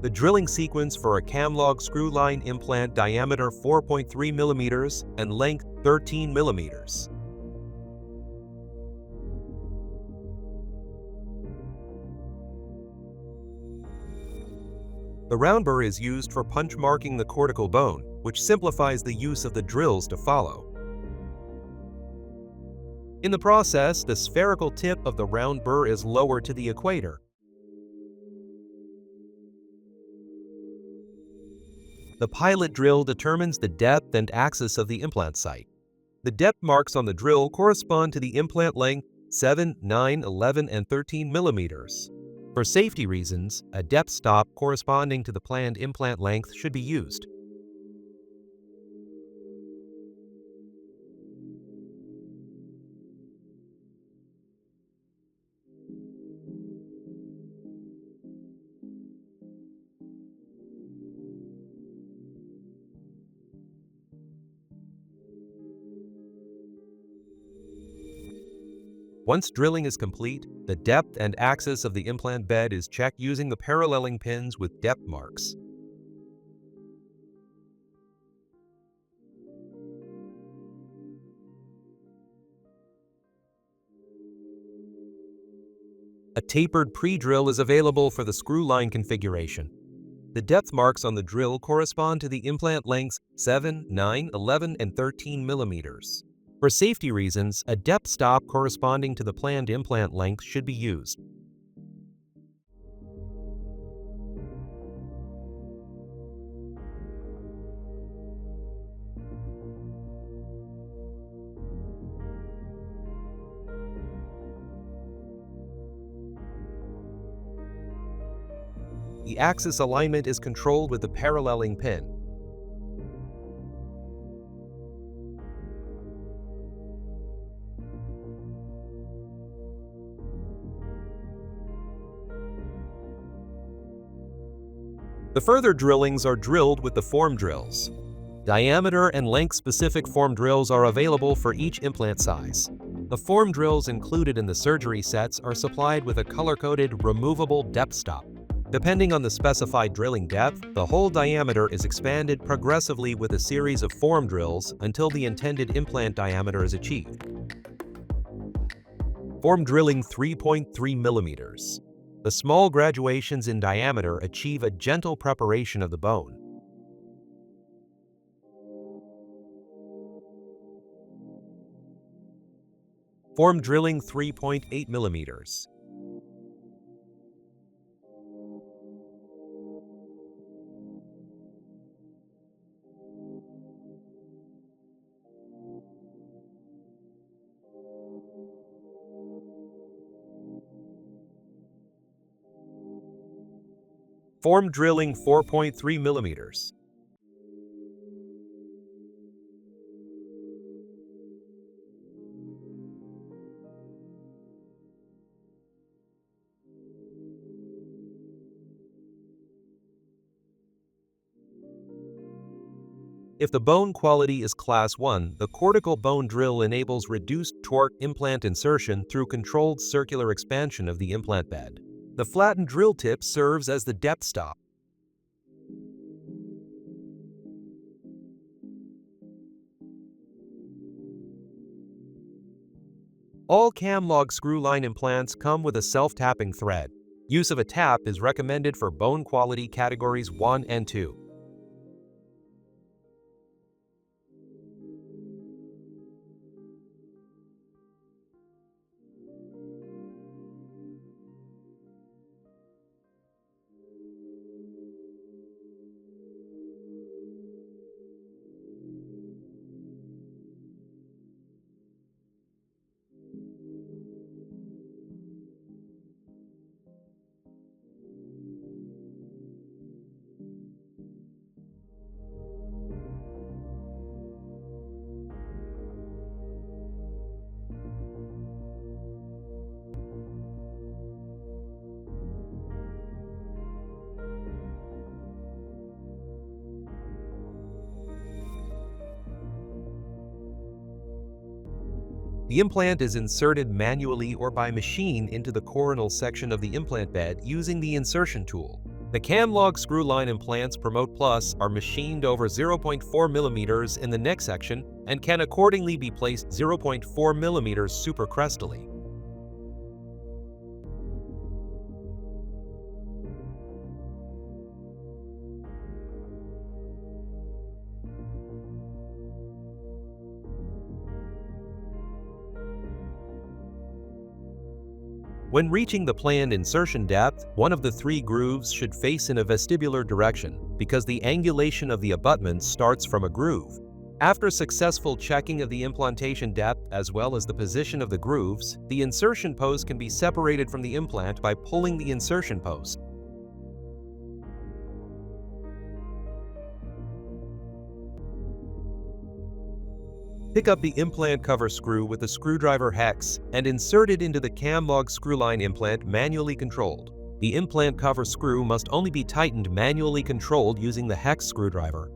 The drilling sequence for a CAMLOG screw-line implant diameter 4.3 mm and length 13 mm. The round burr is used for punch marking the cortical bone, which simplifies the use of the drills to follow. In the process, the spherical tip of the round burr is lowered to the equator. The pilot drill determines the depth and axis of the implant site. The depth marks on the drill correspond to the implant length 7, 9, 11, and 13 millimeters. For safety reasons, a depth stop corresponding to the planned implant length should be used. Once drilling is complete, the depth and axis of the implant bed is checked using the paralleling pins with depth marks. A tapered pre-drill is available for the screw-line configuration. The depth marks on the drill correspond to the implant lengths 7, 9, 11, and 13 millimeters. For safety reasons, a depth stop corresponding to the planned implant length should be used. The axis alignment is controlled with the paralleling pin. The further drillings are drilled with the form drills. Diameter and length-specific form drills are available for each implant size. The form drills included in the surgery sets are supplied with a color-coded removable depth stop. Depending on the specified drilling depth, the hole diameter is expanded progressively with a series of form drills until the intended implant diameter is achieved. Form drilling 3.3 millimeters. The small graduations in diameter achieve a gentle preparation of the bone. Form drilling 3.8 millimeters. Form drilling 4.3 millimeters. If the bone quality is Class 1, the cortical bone drill enables reduced torque implant insertion through controlled circular expansion of the implant bed. The flattened drill tip serves as the depth stop. All CAMLOG screw-line implants come with a self-tapping thread. Use of a tap is recommended for bone quality categories 1 and 2. The implant is inserted manually or by machine into the coronal section of the implant bed using the insertion tool. The CAMLOG screw-line implants Promote Plus are machined over 0.4 mm in the neck section and can accordingly be placed 0.4 mm supracrestally. When reaching the planned insertion depth, one of the 3 grooves should face in a vestibular direction because the angulation of the abutment starts from a groove. After successful checking of the implantation depth as well as the position of the grooves, the insertion post can be separated from the implant by pulling the insertion post. Pick up the implant cover screw with the screwdriver hex and insert it into the CAMLOG screw-line implant manually controlled. The implant cover screw must only be tightened manually controlled using the hex screwdriver.